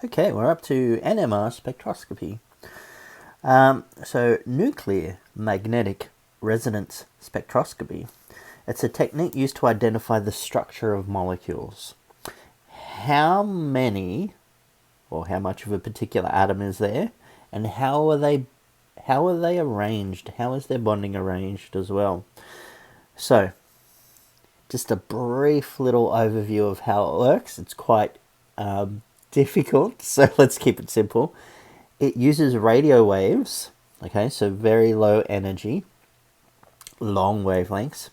Okay, we're up to NMR spectroscopy. So nuclear magnetic resonance spectroscopy. It's a technique used to identify the structure of molecules. How many, or how much of a particular atom is there, and how are they arranged? How is their bonding arranged as well? So, just a brief little overview of how it works. It's quite difficult, so let's keep it simple. It uses radio waves, okay, so very low energy, long wavelengths,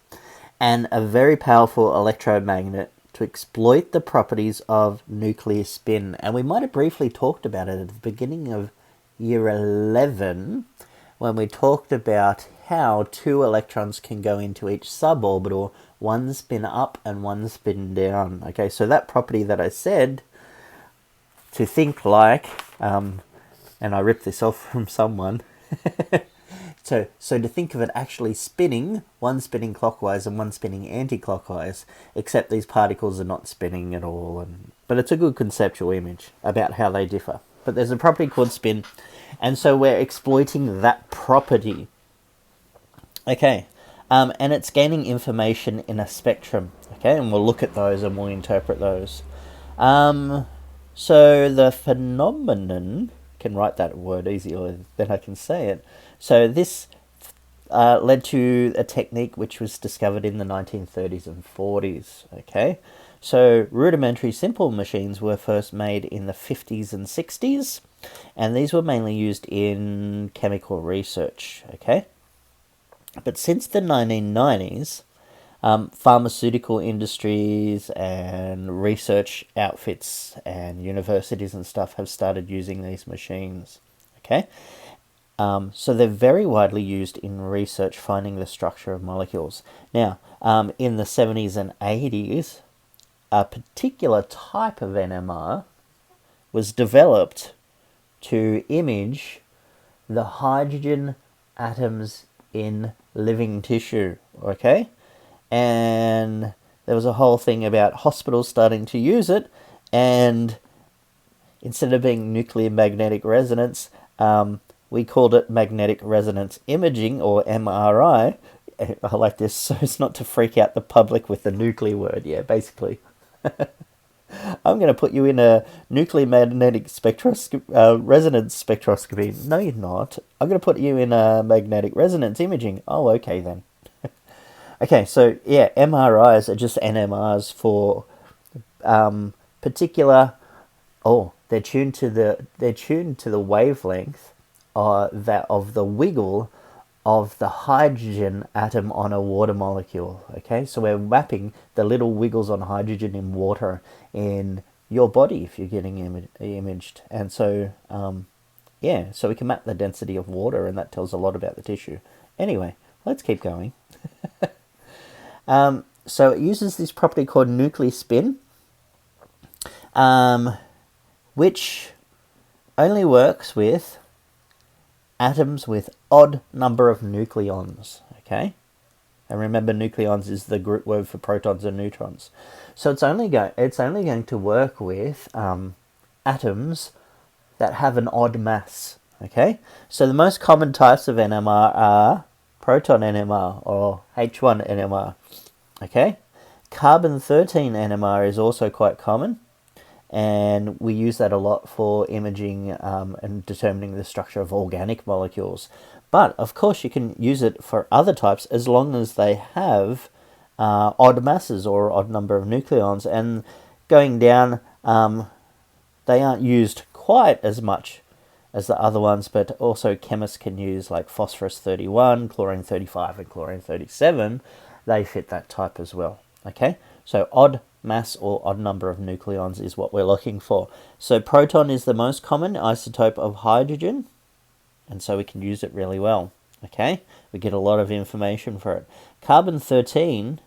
and a very powerful electromagnet to exploit the properties of nuclear spin. And we might have briefly talked about it at the beginning of year 11 when we talked about how two electrons can go into each suborbital, one spin up and one spin down. Okay, so that property that I said to think like, and I ripped this off from someone. So to think of it actually spinning, one spinning clockwise and one spinning anti-clockwise, except these particles are not spinning at all. But it's a good conceptual image about how they differ. But there's a property called spin, and so we're exploiting that property. Okay, and it's gaining information in a spectrum. Okay, and we'll look at those and we'll interpret those. So the phenomenon, can write that word easier than I can say it. So this led to a technique which was discovered in the 1930s and 40s. Okay, so rudimentary simple machines were first made in the 50s and 60s, and these were mainly used in chemical research. Okay, but since the 1990s, pharmaceutical industries and research outfits and universities and stuff have started using these machines. Okay, so they're very widely used in research finding the structure of molecules. Now, in the 70s and 80s, a particular type of NMR was developed to image the hydrogen atoms in living tissue. Okay, and there was a whole thing about hospitals starting to use it, and instead of being nuclear magnetic resonance, we called it magnetic resonance imaging, or MRI. I like this, so it's not to freak out the public with the nuclear word. Yeah, basically. I'm going to put you in a nuclear magnetic resonance spectroscopy. No, you're not. I'm going to put you in a magnetic resonance imaging. Oh, okay then. Okay, so yeah, MRIs are just NMRs for particular. Oh, they're tuned to the wavelength of the wiggle of the hydrogen atom on a water molecule. Okay, so we're mapping the little wiggles on hydrogen in water in your body if you're getting imaged, and so yeah, so we can map the density of water, and that tells a lot about the tissue. Anyway, let's keep going. So it uses this property called nuclear spin, which only works with atoms with odd number of nucleons. Okay, and remember, nucleons is the group word for protons and neutrons. So it's only going to work with atoms that have an odd mass. Okay, so the most common types of NMR are proton NMR or H1 NMR. Okay, carbon-13 NMR is also quite common, and we use that a lot for imaging and determining the structure of organic molecules. But of course you can use it for other types as long as they have odd masses or odd number of nucleons. And going down, they aren't used quite as much as the other ones, but also chemists can use like phosphorus-31, chlorine-35, and chlorine-37. They fit that type as well. Okay, so odd mass or odd number of nucleons is what we're looking for. So proton is the most common isotope of hydrogen, and so we can use it really well. Okay, we get a lot of information for it. Carbon-13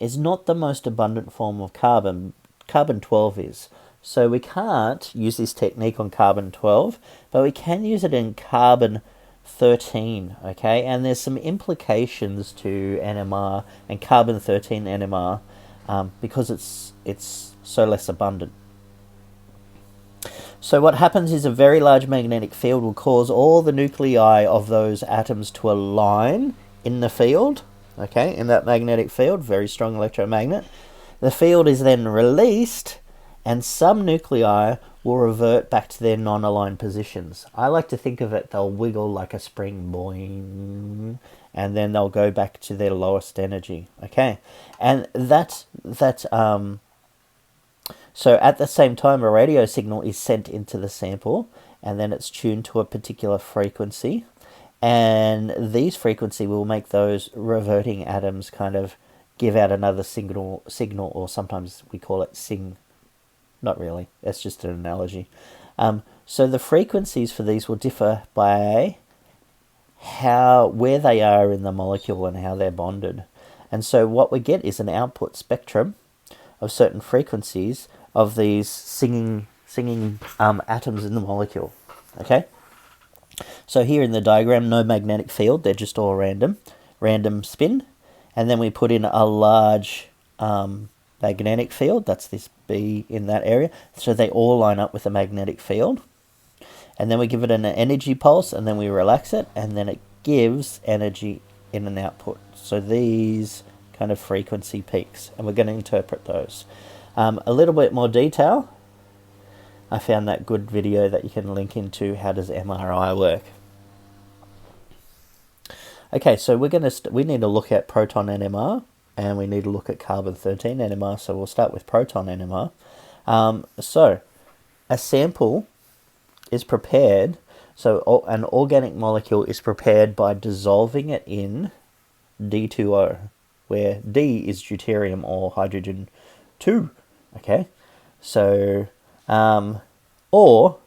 is not the most abundant form of carbon. Carbon-12 is. So we can't use this technique on carbon-12, but we can use it in carbon-13, okay? And there's some implications to NMR and carbon-13 NMR because it's so less abundant. So what happens is a very large magnetic field will cause all the nuclei of those atoms to align in the field, okay, in that magnetic field, very strong electromagnet. The field is then released, and some nuclei will revert back to their non-aligned positions. I like to think of it, they'll wiggle like a spring, boing, and then they'll go back to their lowest energy, okay? And so at the same time, a radio signal is sent into the sample, and then it's tuned to a particular frequency, and these frequency will make those reverting atoms kind of give out another signal, or sometimes we call it sing. Not really, that's just an analogy. So the frequencies for these will differ by where they are in the molecule and how they're bonded. And so what we get is an output spectrum of certain frequencies of these singing atoms in the molecule. Okay? So here in the diagram, no magnetic field, they're just all random spin. And then we put in a large magnetic field, that's this B in that area. So they all line up with a magnetic field. And then we give it an energy pulse, and then we relax it, and then it gives energy in an output. So these kind of frequency peaks, and we're going to interpret those. A little bit more detail, I found that good video that you can link into how does MRI work. Okay, so we need to look at proton NMR, and we need to look at carbon-13 NMR, so we'll start with proton NMR. So a sample is prepared, so an organic molecule is prepared by dissolving it in D2O, where D is deuterium or hydrogen 2. Okay, so or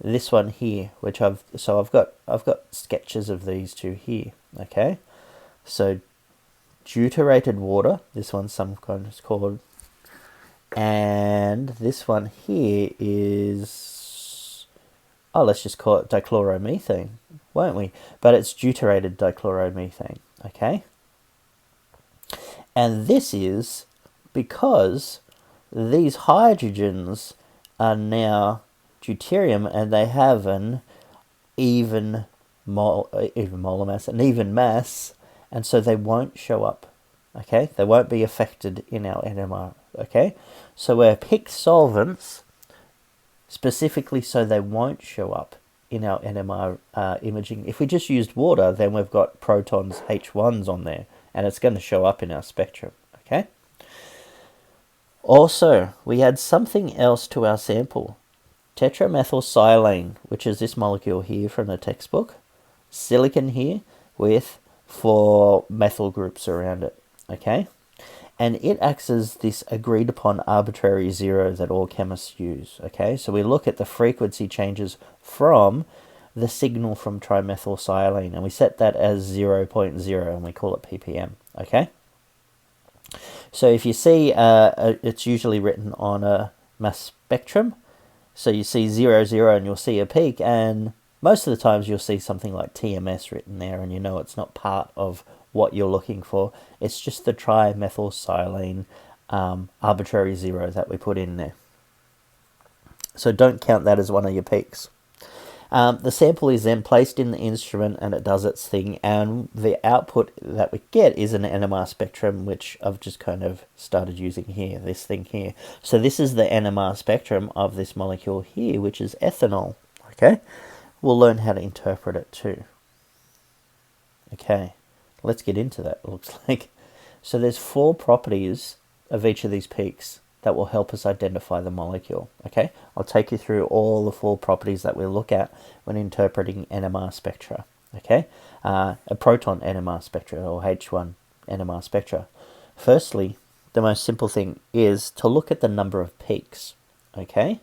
this one here, which I've got sketches of these two here. Okay, so deuterated water, this one's some kind of called, and this one here is, let's just call it dichloromethane, won't we? But it's deuterated dichloromethane. Okay. And this is because these hydrogens are now deuterium, and they have an even molar mass, an even mass, and so they won't show up. Okay, they won't be affected in our NMR. Okay, so we're picked solvents specifically so they won't show up in our NMR imaging. If we just used water, then we've got protons H1s on there, and it's going to show up in our spectrum, okay? Also, we add something else to our sample. Tetramethylsilane, which is this molecule here from the textbook. Silicon here with 4 methyl groups around it, okay? And it acts as this agreed upon arbitrary zero that all chemists use, okay? So we look at the frequency changes from the signal from trimethylsilane, and we set that as 0.0, and we call it ppm, okay? So if you see, it's usually written on a mass spectrum. So you see 0, 0, and you'll see a peak, and most of the times you'll see something like TMS written there, and you know it's not part of what you're looking for. It's just the trimethylsilane arbitrary zero that we put in there. So don't count that as one of your peaks. The sample is then placed in the instrument, and it does its thing, and the output that we get is an NMR spectrum, which I've just kind of started using here, this thing here. So this is the NMR spectrum of this molecule here, which is ethanol. Okay, we'll learn how to interpret it too. Okay, let's get into that, it looks like. So there's 4 properties of each of these peaks that will help us identify the molecule. Okay, I'll take you through all the 4 properties that we look at when interpreting NMR spectra. Okay, a proton NMR spectra or H1 NMR spectra. Firstly, the most simple thing is to look at the number of peaks. Okay,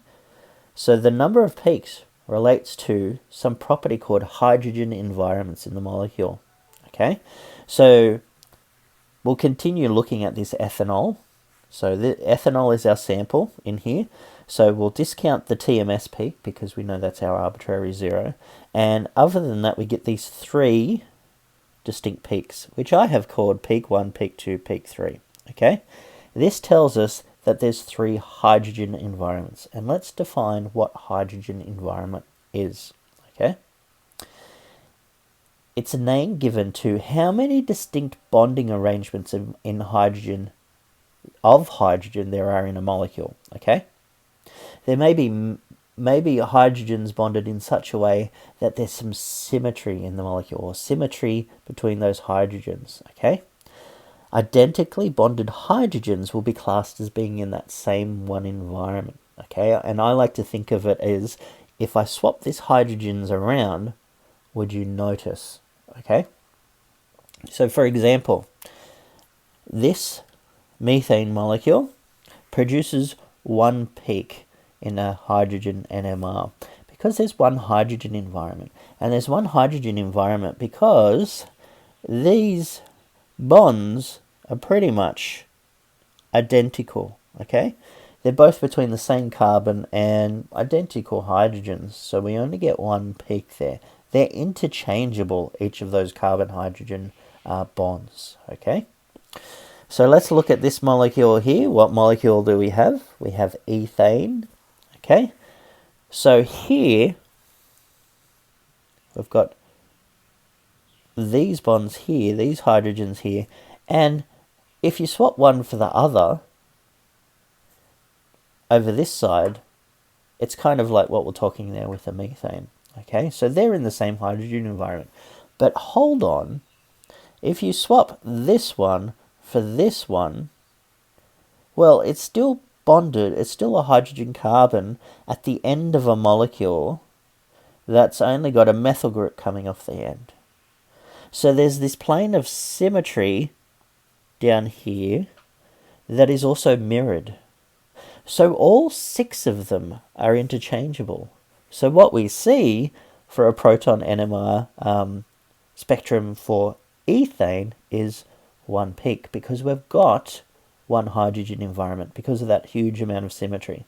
so the number of peaks relates to some property called hydrogen environments in the molecule. Okay, so we'll continue looking at this ethanol. So the ethanol is our sample in here. So we'll discount the TMS peak because we know that's our arbitrary zero. And other than that, we get these 3 distinct peaks, which I have called peak 1, peak 2, peak 3. Okay, this tells us that there's 3 hydrogen environments. And let's define what hydrogen environment is, okay? It's a name given to how many distinct bonding arrangements in hydrogen, of hydrogen, there are in a molecule, okay? There may be hydrogens bonded in such a way that there's some symmetry in the molecule, or symmetry between those hydrogens, okay? Identically bonded hydrogens will be classed as being in that same one environment, okay? And I like to think of it as, if I swap these hydrogens around, would you notice, okay? So for example, this methane molecule produces 1 peak in a hydrogen NMR, because there's 1 hydrogen environment. And there's 1 hydrogen environment because these bonds are pretty much identical, okay? They're both between the same carbon and identical hydrogens, so we only get 1 peak there. They're interchangeable, each of those carbon-hydrogen bonds, okay? So let's look at this molecule here. What molecule do we have? We have ethane, okay? So here, we've got these bonds here, these hydrogens here, and if you swap one for the other, over this side, it's kind of like what we're talking there with the methane, okay? So they're in the same hydrogen environment. But hold on, if you swap this one for this one, well, it's still bonded, it's still a hydrogen carbon at the end of a molecule that's only got a methyl group coming off the end. So there's this plane of symmetry down here that is also mirrored. So all 6 of them are interchangeable. So what we see for a proton NMR spectrum for ethane is 1 peak, because we've got 1 hydrogen environment because of that huge amount of symmetry.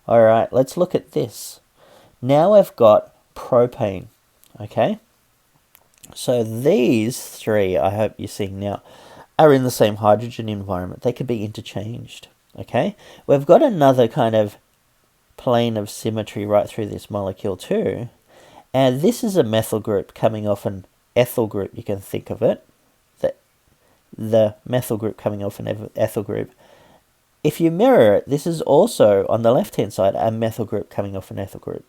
All right, let's look at this. Now I've got propane, okay? So these 3, I hope you're seeing now, are in the same hydrogen environment. They could be interchanged, okay? We've got another kind of plane of symmetry right through this molecule too. And this is a methyl group coming off an ethyl group, you can think of it. The methyl group coming off an ethyl group. If you mirror it, this is also, on the left-hand side, a methyl group coming off an ethyl group.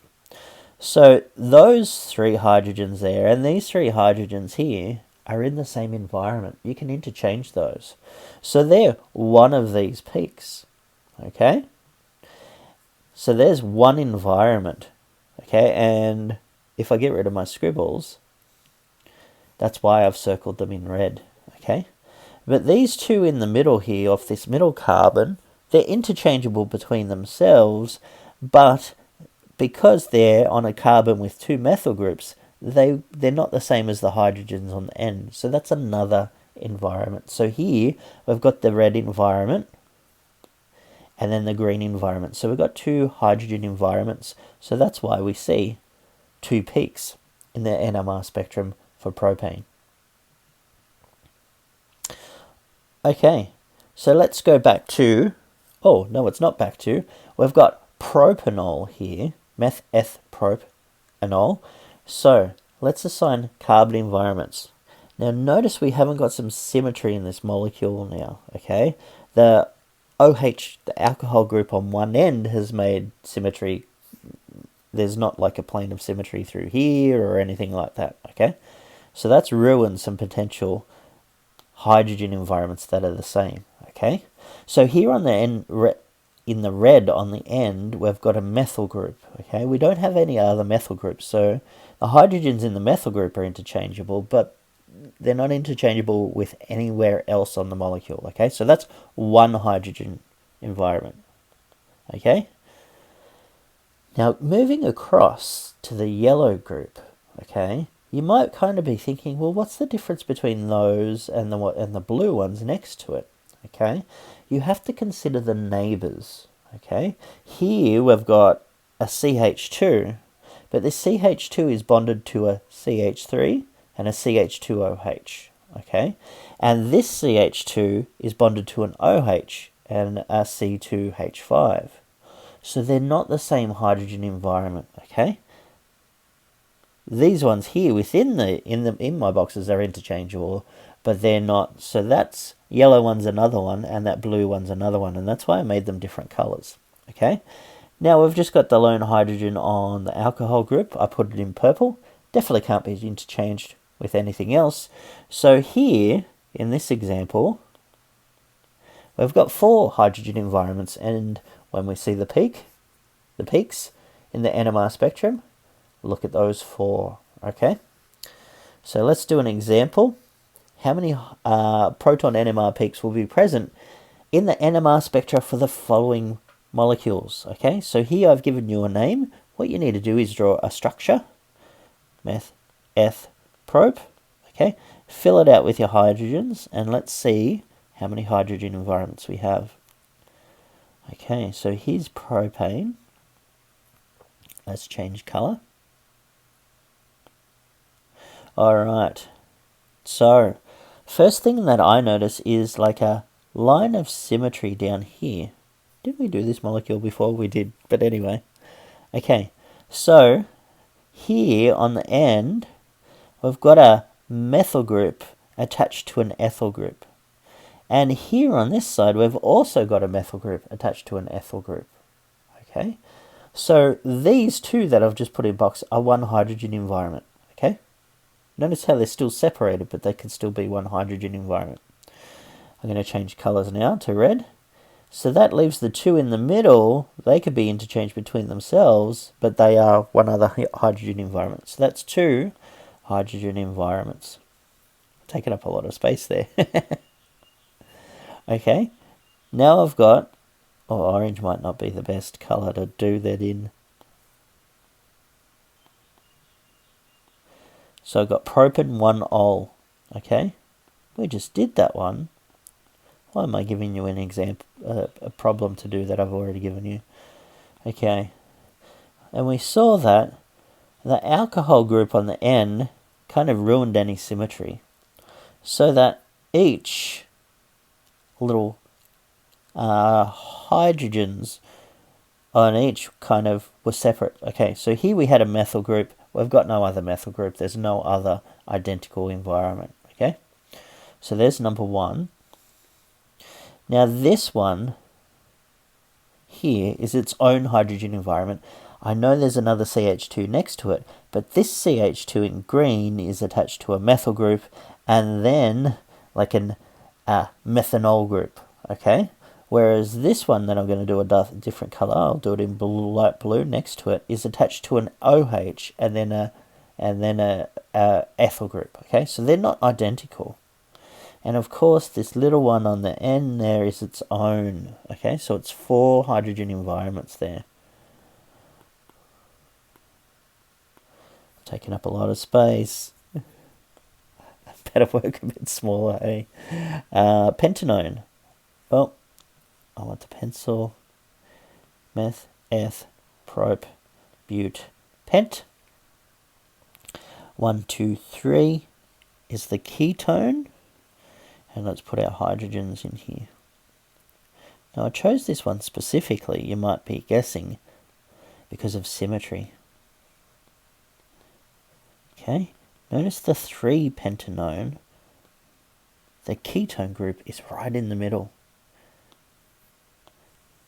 So those 3 hydrogens there and these 3 hydrogens here are in the same environment. You can interchange those. So they're one of these peaks, okay? So there's 1 environment, okay? And if I get rid of my scribbles, that's why I've circled them in red, okay? But these 2 in the middle here, off this middle carbon, they're interchangeable between themselves, but because they're on a carbon with 2 methyl groups, they're not the same as the hydrogens on the end. So that's another environment. So here, we've got the red environment, and then the green environment. So we've got 2 hydrogen environments. So that's why we see 2 peaks in the NMR spectrum for propane. Okay, so let's go back to, oh, no, it's not back to, we've got propanol here, meth-eth-propanol. So let's assign carbon environments. Now notice we haven't got some symmetry in this molecule now, okay? The OH, the alcohol group on one end has made symmetry. There's not like a plane of symmetry through here or anything like that, okay? So that's ruined some potential hydrogen environments that are the same, okay? So here on the end, in the red on the end, we've got a methyl group, okay? We don't have any other methyl groups, so the hydrogens in the methyl group are interchangeable, but they're not interchangeable with anywhere else on the molecule, okay? So that's 1 hydrogen environment, okay? Now, moving across to the yellow group, okay, you might kind of be thinking, well, what's the difference between those and the blue ones next to it, okay? You have to consider the neighbours, okay? Here we've got a CH2, but this CH2 is bonded to a CH3 and a CH2OH, okay? And this CH2 is bonded to an OH, and a C2H5. So they're not the same hydrogen environment, okay? These ones here within in my boxes are interchangeable, but they're not. So that's yellow one's another one, and that blue one's another one, and that's why I made them different colors. Okay. Now we've just got the lone hydrogen on the alcohol group. I put it in purple. Definitely can't be interchanged with anything else. So here in this example, we've got 4 hydrogen environments, and when we see the peaks in the NMR spectrum, look at those 4. Okay. So let's do an example. How many proton NMR peaks will be present in the NMR spectra for the following molecules? Okay, so here I've given you a name. What you need to do is draw a structure, meth, eth, prop. Okay, fill it out with your hydrogens, and let's see how many hydrogen environments we have. Okay, so here's propane. Let's change color. All right, so first thing that I notice is like a line of symmetry down here. Didn't we do this molecule before? We did, but anyway. Okay, so here on the end, we've got a methyl group attached to an ethyl group. And here on this side, we've also got a methyl group attached to an ethyl group. Okay, so these two that I've just put in box are one hydrogen environment. Okay, notice how they're still separated, but they can still be one hydrogen environment. I'm going to change colors now to red. So that leaves the 2 in the middle. They could be interchanged between themselves, but they are one other hydrogen environment. So that's 2 hydrogen environments. Taking up a lot of space there. Okay, now I've got, orange might not be the best color to do that in. So I've got propane 1-ol. Okay, we just did that one. Why am I giving you an example, a problem to do that I've already given you? Okay, and we saw that the alcohol group on the end kind of ruined any symmetry, so that each little hydrogens on each kind of were separate. Okay, so here we had a methyl group. We've got no other methyl group. There's no other identical environment. Okay, so there's number 1. Now this one here is its own hydrogen environment. I know there's another CH2 next to it, but this CH2 in green is attached to a methyl group and then like a methanol group, okay? Whereas this one that I'm going to do a different color, I'll do it in blue, light blue next to it, is attached to an OH and then a ethyl group, okay? So they're not identical. And of course, this little one on the end there is its own. Okay, so it's 4 hydrogen environments there. Taking up a lot of space. Better work a bit smaller, eh? Pentanone. Well, I want the pencil. Meth, eth, prop, bute, pent. 1, 2, 3 is the ketone. And let's put our hydrogens in here. Now I chose this one specifically, you might be guessing, because of symmetry. Okay, notice the 3 pentanone. The ketone group is right in the middle.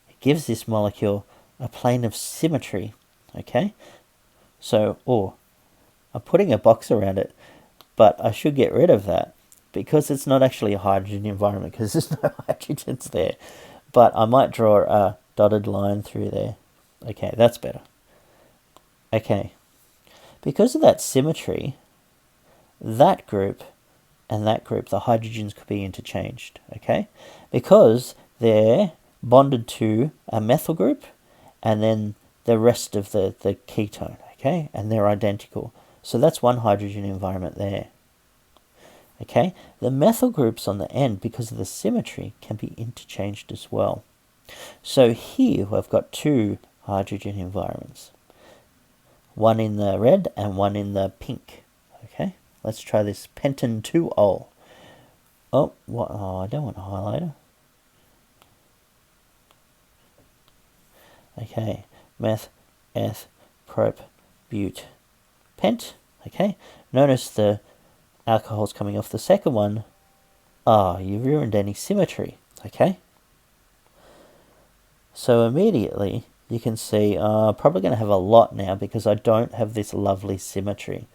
It gives this molecule a plane of symmetry. Okay, so, I'm putting a box around it, but I should get rid of that, because it's not actually a hydrogen environment, because there's no hydrogens there. But I might draw a dotted line through there. Okay, that's better. Okay, because of that symmetry, that group and that group, the hydrogens could be interchanged, okay? Because they're bonded to a methyl group and then the rest of the ketone, okay? And they're identical. So that's one hydrogen environment there. Okay, the methyl groups on the end, because of the symmetry, can be interchanged as well. So here we've got 2 hydrogen environments. One in the red and one in the pink. Okay, let's try this pentan 2-ol. I don't want a highlighter. Okay, meth, eth, prop, bute, pent. Okay, notice the alcohols coming off the second one. You've ruined any symmetry. Okay, so immediately you can see probably going to have a lot now because I don't have this lovely symmetry.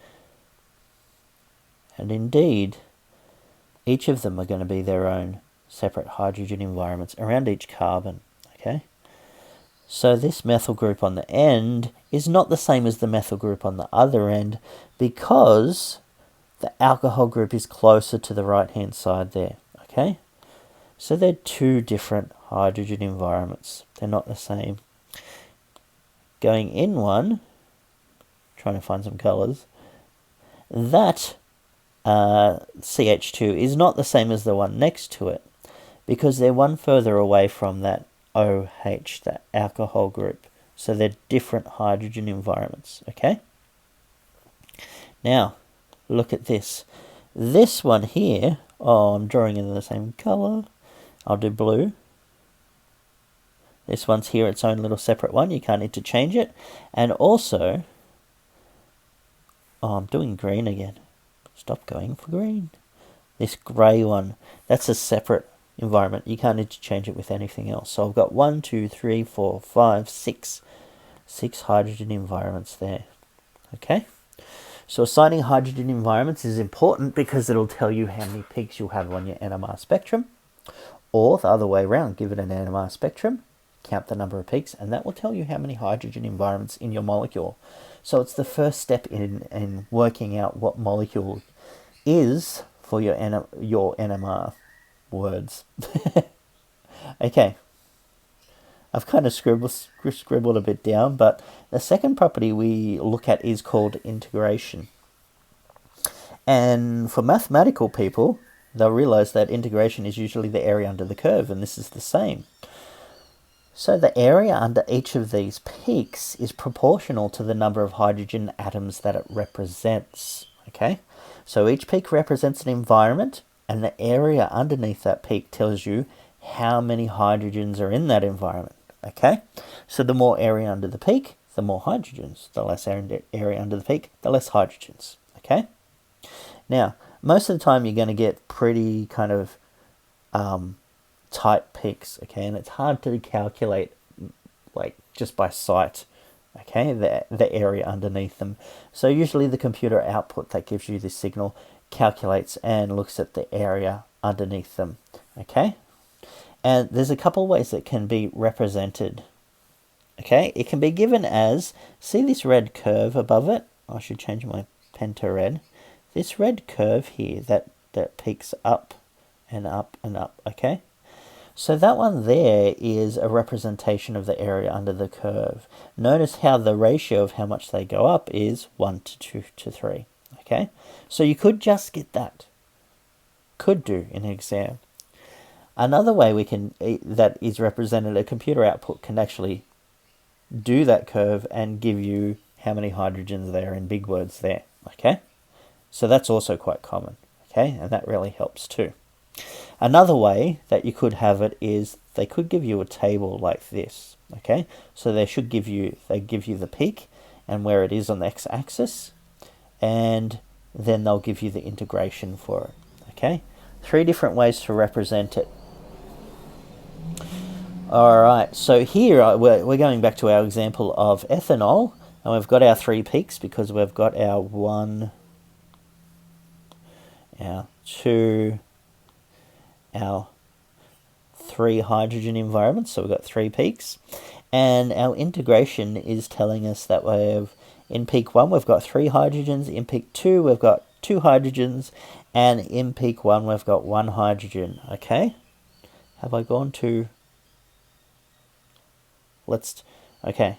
And indeed, each of them are going to be their own separate hydrogen environments around each carbon. Okay, so this methyl group on the end is not the same as the methyl group on the other end because the alcohol group is closer to the right hand side there. Okay, so they're two different hydrogen environments. They're not the same. Going in one, trying to find some colours, that CH2 is not the same as the one next to it because they're one further away from that OH, that alcohol group. So they're different hydrogen environments, okay? Now, look at this. This one here, I'm drawing in the same colour. I'll do blue. This one's here, its own little separate one. You can't interchange it. And also, I'm doing green again. Stop going for green. This grey one, that's a separate environment. You can't interchange it with anything else. So I've got 1, 2, 3, 4, 5, 6. 6 hydrogen environments there. Okay? So assigning hydrogen environments is important because it'll tell you how many peaks you'll have on your NMR spectrum. Or the other way around, give it an NMR spectrum, count the number of peaks, and that will tell you how many hydrogen environments in your molecule. So it's the first step in working out what molecule is for your NMR words. Okay. I've kind of scribbled a bit down, but the second property we look at is called integration. And for mathematical people, they'll realize that integration is usually the area under the curve, and this is the same. So the area under each of these peaks is proportional to the number of hydrogen atoms that it represents. Okay, so each peak represents an environment, and the area underneath that peak tells you how many hydrogens are in that environment. Okay, so the more area under the peak, the more hydrogens. The less area under the peak, the less hydrogens. Okay, now most of the time you're going to get pretty kind of tight peaks, okay, and it's hard to calculate like just by sight, okay, the area underneath them. So usually the computer output that gives you this signal calculates and looks at the area underneath them, okay. And there's a couple ways that can be represented. Okay, it can be given as, see this red curve above it? I should change my pen to red. This red curve here that peaks up and up and up, okay? So that one there is a representation of the area under the curve. Notice how the ratio of how much they go up is 1 to 2 to 3, okay? So you could just get that. Could do in an exam. Another way we can, that is represented, a computer output can actually do that curve and give you how many hydrogens there in big words there, okay? So that's also quite common, okay? And that really helps too. Another way that you could have it is they could give you a table like this, okay? So they give you the peak and where it is on the x-axis, and then they'll give you the integration for it, okay? 3 different ways to represent it. Alright, so here we're going back to our example of ethanol, and we've got our 3 peaks because we've got our 1, our 2, our 3 hydrogen environments, so we've got 3 peaks, and our integration is telling us that we've, in peak 1 we've got 3 hydrogens, in peak 2 we've got 2 hydrogens, and in peak 1 we've got 1 hydrogen, okay? Have I gone to... okay.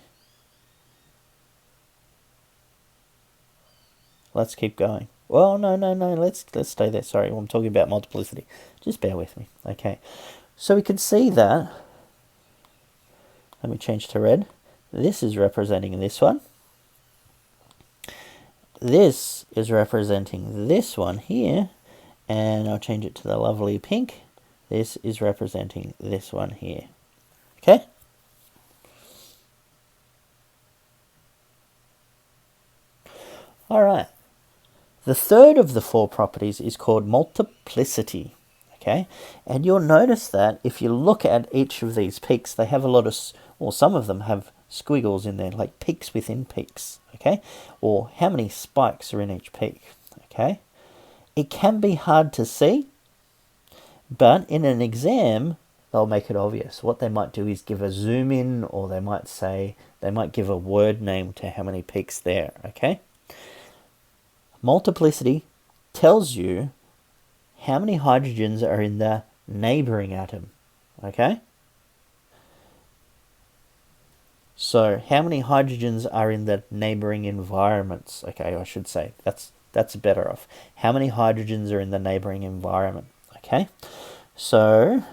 Let's keep going. Well, no, let's stay there. Sorry, I'm talking about multiplicity. Just bear with me. Okay. So we can see that. Let me change to red. This is representing this one. This is representing this one here. And I'll change it to the lovely pink. This is representing this one here. Okay? All right. The third of the four properties is called multiplicity. Okay, and you'll notice that if you look at each of these peaks, they have a lot of, or some of them have squiggles in there, like peaks within peaks. Okay, or how many spikes are in each peak. Okay, it can be hard to see, but in an exam, they'll make it obvious. What they might do is give a zoom in, or they might give a word name to how many peaks there. Okay, multiplicity tells you how many hydrogens are in the neighboring atom. Okay, so how many hydrogens are in the neighboring environments? Okay, I should say that's better off. How many hydrogens are in the neighboring environment? Okay, so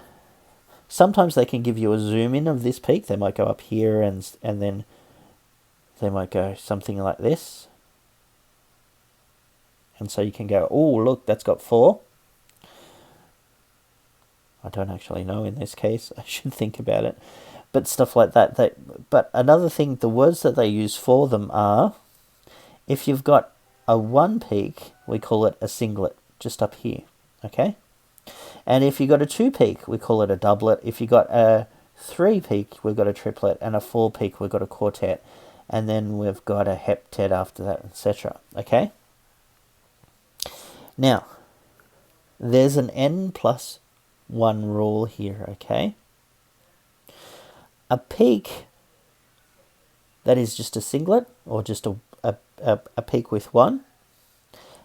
sometimes they can give you a zoom in of this peak. They might go up here and then they might go something like this. And so you can go, oh, look, that's got 4. I don't actually know in this case. I should think about it. But stuff like that. But another thing, the words that they use for them are, if you've got a 1 peak, we call it a singlet, just up here. Okay? And if you've got a 2 peak, we call it a doublet. If you've got a 3 peak, we've got a triplet. And a 4 peak, we've got a quartet. And then we've got a heptet after that, etc. Okay? Now, there's an n+1 rule here, okay? A peak that is just a singlet, or just a peak with 1,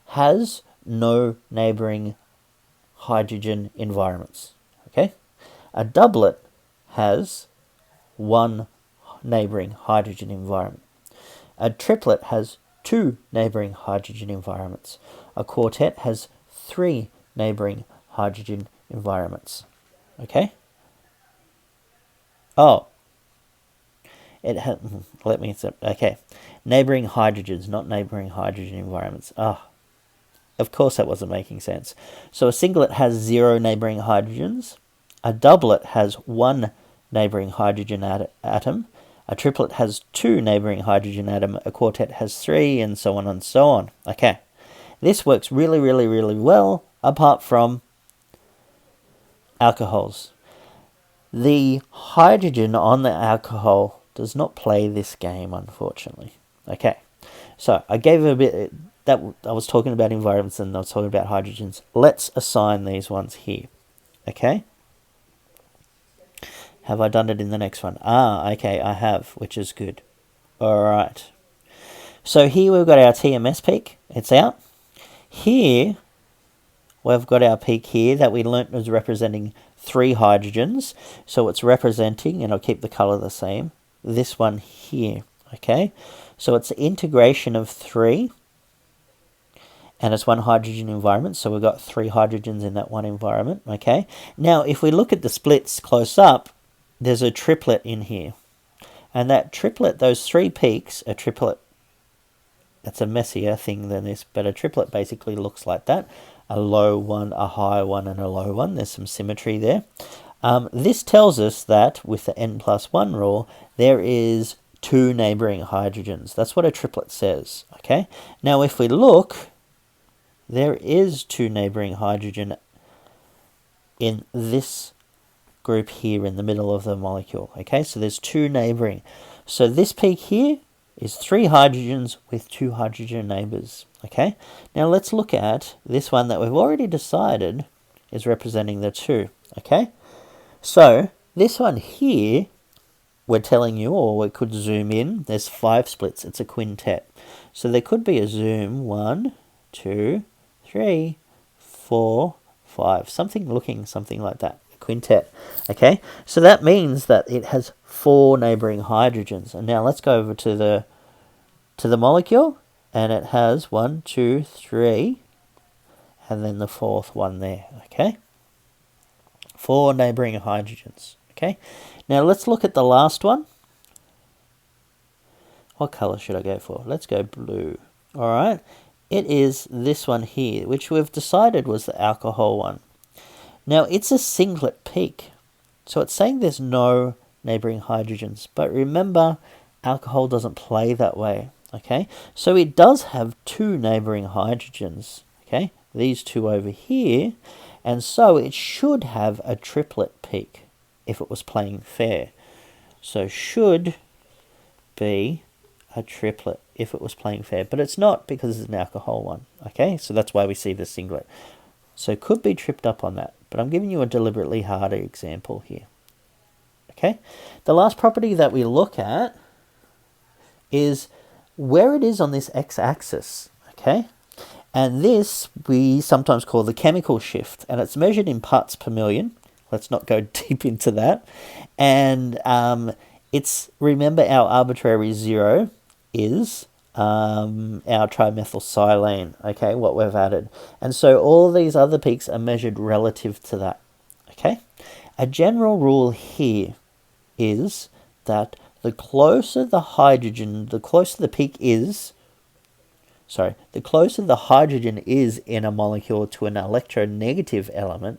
has no neighboring hydrogen environments, okay? A doublet has 1 neighboring hydrogen environment. A triplet has 2 neighboring hydrogen environments. A quartet has 3 neighboring hydrogen environments. Okay? Oh. It has, let me, okay. Neighboring hydrogens, not neighboring hydrogen environments. Ah. Of course that wasn't making sense. So a singlet has 0 neighboring hydrogens. A doublet has 1 neighboring hydrogen atom. A triplet has 2 neighboring hydrogen atom. A quartet has 3, and so on and so on. Okay. This works really, really, really well, apart from alcohols. The hydrogen on the alcohol does not play this game, unfortunately. Okay. So I gave a bit, that I was talking about environments and I was talking about hydrogens. Let's assign these ones here. Okay. Have I done it in the next one? Ah, okay, I have, which is good. All right. So here we've got our TMS peak. It's out. Here, we've got our peak here that we learnt was representing 3 hydrogens. So it's representing, and I'll keep the colour the same, this one here. Okay. So it's the integration of 3. And it's 1 hydrogen environment. So we've got 3 hydrogens in that one environment. Okay. Now, if we look at the splits close up, there's a triplet in here. And that triplet, those 3 peaks, a triplet, that's a messier thing than this, but a triplet basically looks like that. A low one, a high one, and a low one. There's some symmetry there. This tells us that with the n+1 rule, there is 2 neighboring hydrogens. That's what a triplet says. Okay. Now, if we look, there is 2 neighboring hydrogen in this group here in the middle of the molecule. Okay, so there's 2 neighboring. So this peak here is 3 hydrogens with 2 hydrogen neighbors. Okay, now let's look at this one that we've already decided is representing the 2. Okay, so this one here, we're telling you, or we could zoom in, there's 5 splits. It's a quintet. So there could be a zoom 1, 2, 3, 4, 5, something looking something like that. Quintet. Okay, so that means that it has 4 neighboring hydrogens. And now let's go over to the molecule, and it has 1, 2, 3, and then the 4th one there. Okay, 4 neighboring hydrogens. Okay, now let's look at the last one. What color should I go for? Let's go blue. All right, it is this one here, which we've decided was the alcohol one. Now, it's a singlet peak, so it's saying there's no neighboring hydrogens. But remember, alcohol doesn't play that way. Okay, so it does have two neighboring hydrogens. Okay, these two over here, and so it should have a triplet peak if it was playing fair. So should be a triplet if it was playing fair, but it's not because it's an alcohol one. Okay, so that's why we see the singlet. So could be tripped up on that, but I'm giving you a deliberately harder example here. Okay, the last property that we look at is where it is on this x-axis. Okay, and this we sometimes call the chemical shift, and it's measured in parts per million. Let's not go deep into that. And it's, remember, our arbitrary zero is our trimethylsilane, okay, what we've added. And so all these other peaks are measured relative to that, okay? A general rule here is that the closer the hydrogen, the closer the peak is, the closer the hydrogen is in a molecule to an electronegative element,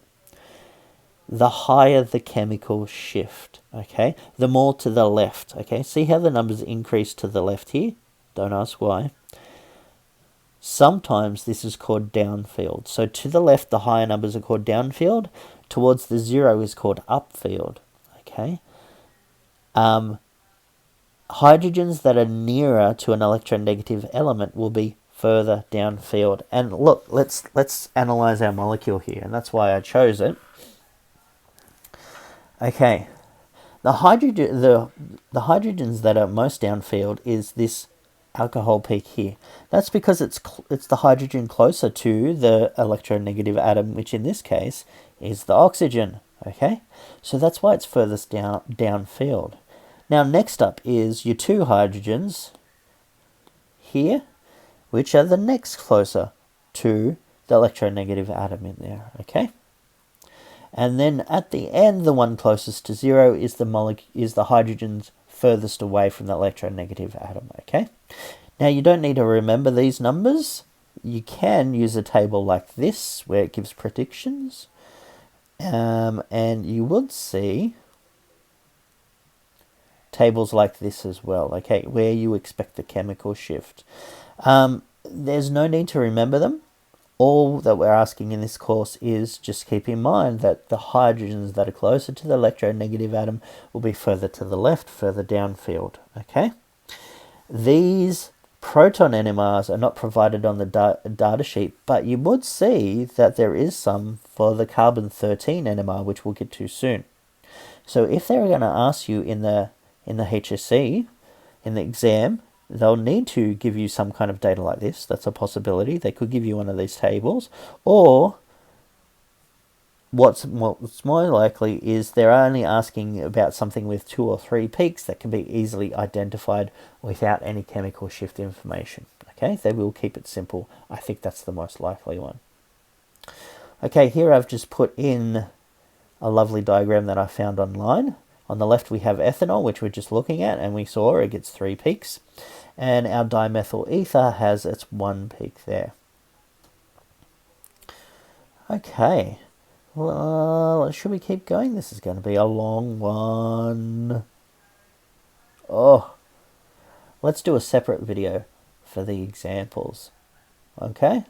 the higher the chemical shift, okay? The more to the left, okay? See how the numbers increase to the left here? Don't ask why. Sometimes this is called downfield. So to the left, the higher numbers are called downfield. Towards the zero is called upfield, okay? Hydrogens that are nearer to an electronegative element will be further downfield. And look, let's analyze our molecule here, and that's why I chose it. Okay, the hydrogens that are most downfield is this alcohol peak here. That's because it's the hydrogen closer to the electronegative atom, which in this case is the oxygen. Okay, so that's why it's furthest downfield. Now next up is your two hydrogens here, which are the next closer to the electronegative atom in there. Okay. And then at the end, the one closest to zero is the hydrogens furthest away from the electronegative atom, okay? Now, you don't need to remember these numbers. You can use a table like this, where it gives predictions. And you would see tables like this as well, okay, where you expect the chemical shift. There's no need to remember them. All that we're asking in this course is just keep in mind that the hydrogens that are closer to the electronegative atom will be further to the left, further downfield, okay? These proton NMRs are not provided on the data sheet, but you would see that there is some for the carbon-13 NMR, which we'll get to soon. So if they're going to ask you in the HSC, in the exam, they'll need to give you some kind of data like this. That's a possibility. They could give you one of these tables. Or what's more likely is they're only asking about something with 2 or 3 peaks that can be easily identified without any chemical shift information. Okay, they will keep it simple. I think that's the most likely one. Okay, here I've just put in a lovely diagram that I found online. On the left we have ethanol, which we're just looking at, and we saw it gets 3 peaks. And our dimethyl ether has its 1 peak there. Okay, well, should we keep going? This is going to be a long one. Oh, let's do a separate video for the examples. Okay?